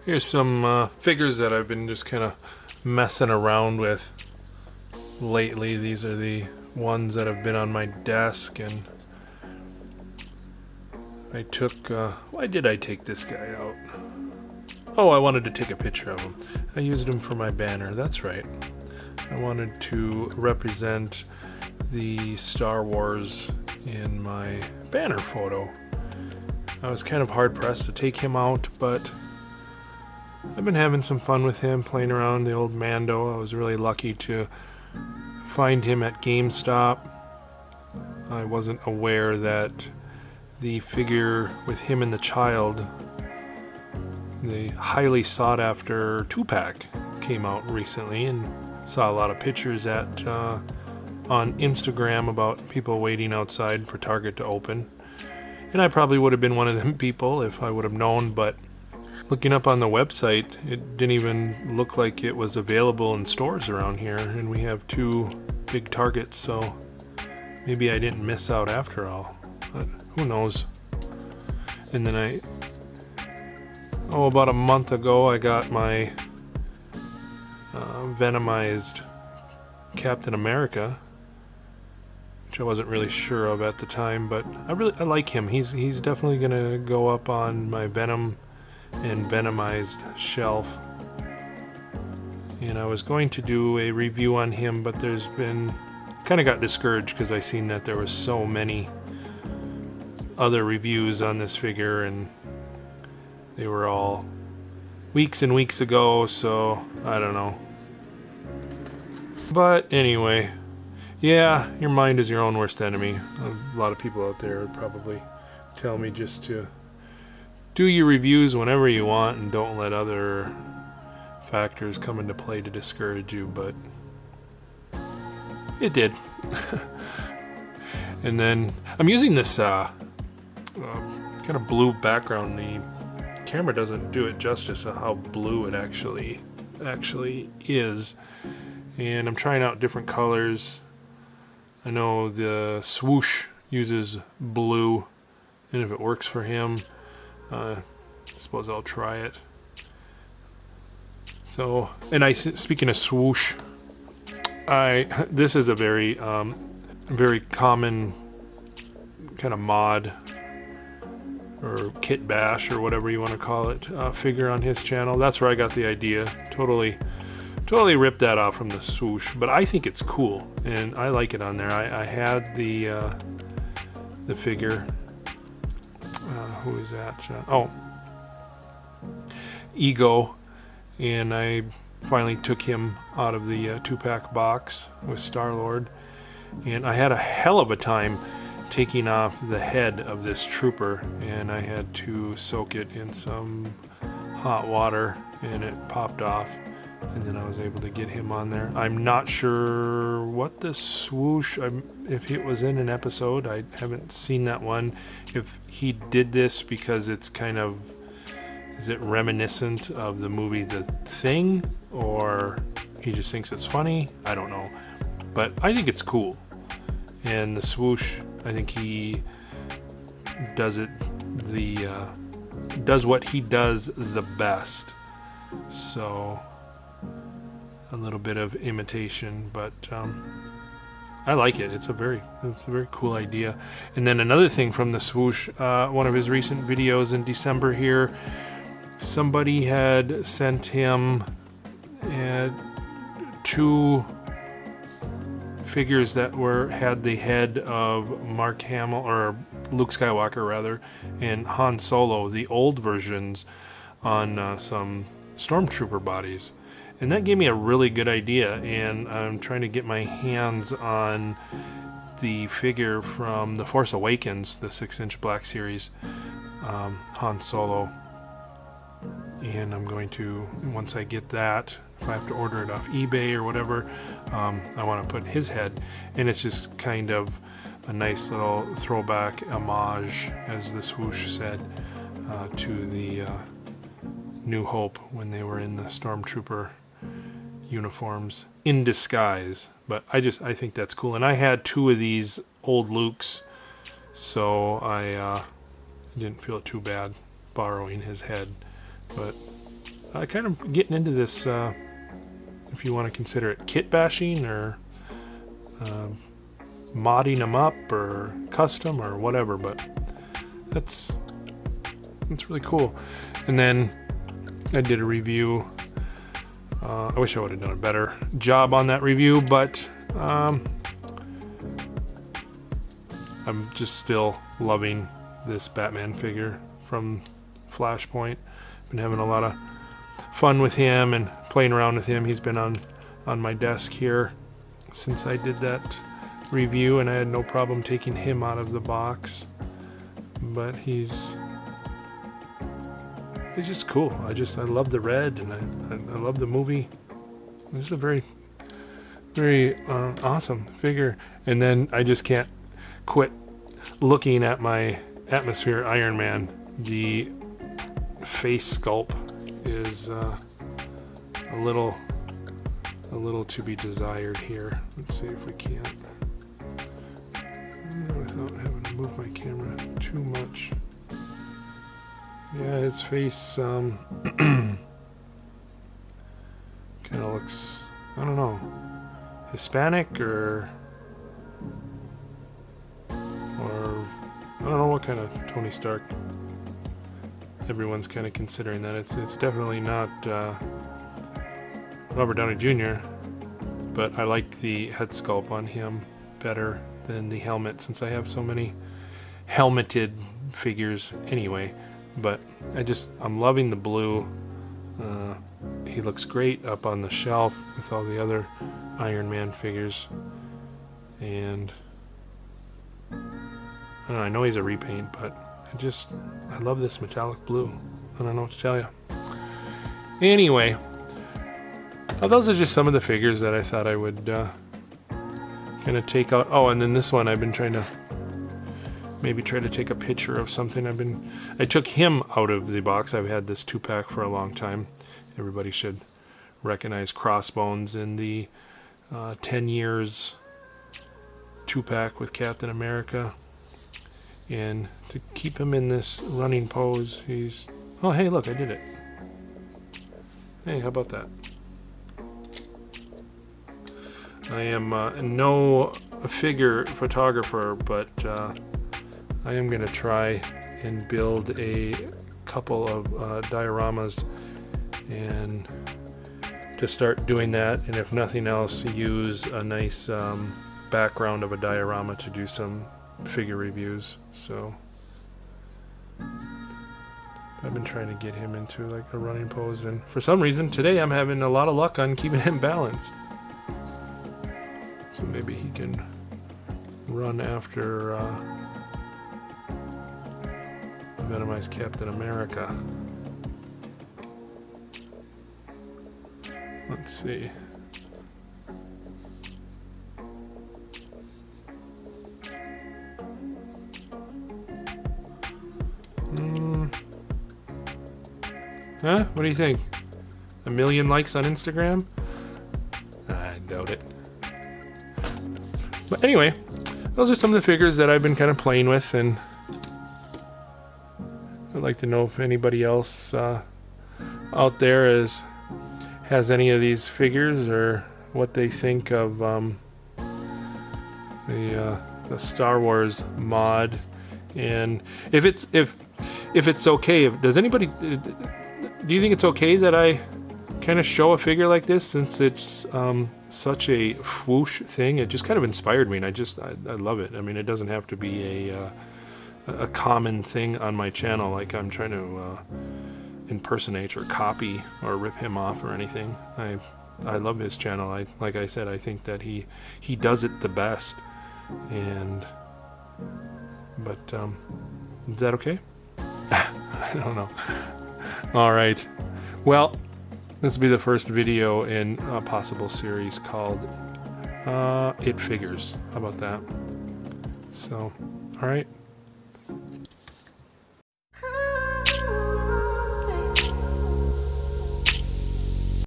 Here's some figures that I've been just kind of messing around with lately. These are the ones that have been on my desk, and I took, why did I take this guy out? Oh, I wanted to take a picture of him. I used him for my banner, that's right. I wanted to represent the Star Wars in my banner photo. I was kind of hard pressed to take him out, but I've been having some fun with him, playing around the old Mando. I was really lucky to find him at GameStop. I wasn't aware that the figure with him and the child, the highly sought after 2-pack, came out recently, and saw a lot of pictures at on Instagram about people waiting outside for Target to open. And I probably would have been one of them people if I would have known, but looking up on the website, it didn't even look like it was available in stores around here, and we have 2 big Targets, so maybe I didn't miss out after all, but who knows. And then about a month ago, I got my Venomized Captain America, which I wasn't really sure of at the time, but I like him. He's definitely gonna go up on my Venom and Venomized shelf. And I was going to do a review on him, but there's been, kind of got discouraged because I seen that there was so many other reviews on this figure, and they were all weeks and weeks ago, so I don't know. But anyway, yeah, your mind is your own worst enemy. A lot of people out there would probably tell me just to do your reviews whenever you want and don't let other factors come into play to discourage you, but it did. And then I'm using this kind of blue background. The camera doesn't do it justice of how blue it actually is, and I'm trying out different colors. I know the swoosh uses blue, and if it works for him, I suppose I'll try it. So, and speaking of swoosh, this is a very common kind of mod or kit bash or whatever you want to call it, figure on his channel. That's where I got the idea. Totally ripped that off from the swoosh, but I think it's cool and I like it on there. I had the figure. Who is that? Ego, and I finally took him out of the 2-pack box with Star-Lord, and I had a hell of a time taking off the head of this trooper, and I had to soak it in some hot water, and it popped off, and then I was able to get him on there. I'm not sure what the swoosh, if it was in an episode. I haven't seen that one. If he did this because it's kind of, is it reminiscent of the movie The Thing, or he just thinks it's funny? I don't know, but I think it's cool. And the swoosh, I think he does it does what he does the best. So a little bit of imitation, but I like it. It's a very cool idea. And then another thing from the swoosh, one of his recent videos in December here, somebody had sent him 2 figures that had the head of Mark Hamill, or Luke Skywalker rather, and Han Solo, the old versions, on some stormtrooper bodies. And that gave me a really good idea, and I'm trying to get my hands on the figure from The Force Awakens, the 6-inch Black Series, Han Solo. And I'm going to, once I get that, if I have to order it off eBay or whatever, I want to put his head, and it's just kind of a nice little throwback homage, as the swoosh said, to the New Hope when they were in the Stormtrooper uniforms in disguise. But I think that's cool, and I had 2 of these old Lukes, so I didn't feel too bad borrowing his head. But kind of getting into this, if you want to consider it kit bashing or modding them up or custom or whatever, but that's really cool. And then I did a review. I wish I would have done a better job on that review, but I'm just still loving this Batman figure from Flashpoint. Been having a lot of fun with him and playing around with him. He's been on my desk here since I did that review, and I had no problem taking him out of the box. But he's just cool. I love the red, and I love the movie. It's a very, very awesome figure. And then I just can't quit looking at my Atmosphere Iron Man. The face sculpt is a little to be desired here. Let's see if we can't, without having to move my camera too much. Yeah, his face kind of looks, I don't know, Hispanic or I don't know what kind of Tony Stark. Everyone's kind of considering that. It's definitely not Robert Downey Jr., but I like the head sculpt on him better than the helmet, since I have so many helmeted figures anyway. But I'm loving the blue. He looks great up on the shelf with all the other Iron Man figures. And I know he's a repaint, but I love this metallic blue. I don't know what to tell you. Anyway, those are just some of the figures that I thought I would kind of take out. Oh, and then this one I've been trying to maybe try to take a picture of something. I took him out of the box. I've had this 2-pack for a long time. Everybody should recognize Crossbones in the 10 years 2-pack with Captain America. And to keep him in this running pose, oh, hey, look, I did it. Hey, how about that? I am no figure photographer, but I am going to try and build a couple of dioramas and to start doing that, and if nothing else, use a nice background of a diorama to do some figure reviews. So I've been trying to get him into like a running pose, and for some reason today I'm having a lot of luck on keeping him balanced. So maybe he can run after Venomized Captain America. Let's see. Huh? What do you think? 1 million likes on Instagram? I doubt it. But anyway, those are some of the figures that I've been kind of playing with, and I'd like to know if anybody else out there has any of these figures, or what they think of the Star Wars mod, and if it's okay. Does anybody? Do you think it's okay that I kind of show a figure like this, since it's such a whoosh thing? It just kind of inspired me, and I love it. I mean, it doesn't have to be a common thing on my channel, like I'm trying to impersonate or copy or rip him off or anything. I love his channel. Like I said, I think that he does it the best. But is that okay? I don't know. All right. Well, this will be the first video in a possible series called It Figures. How about that? So, all right.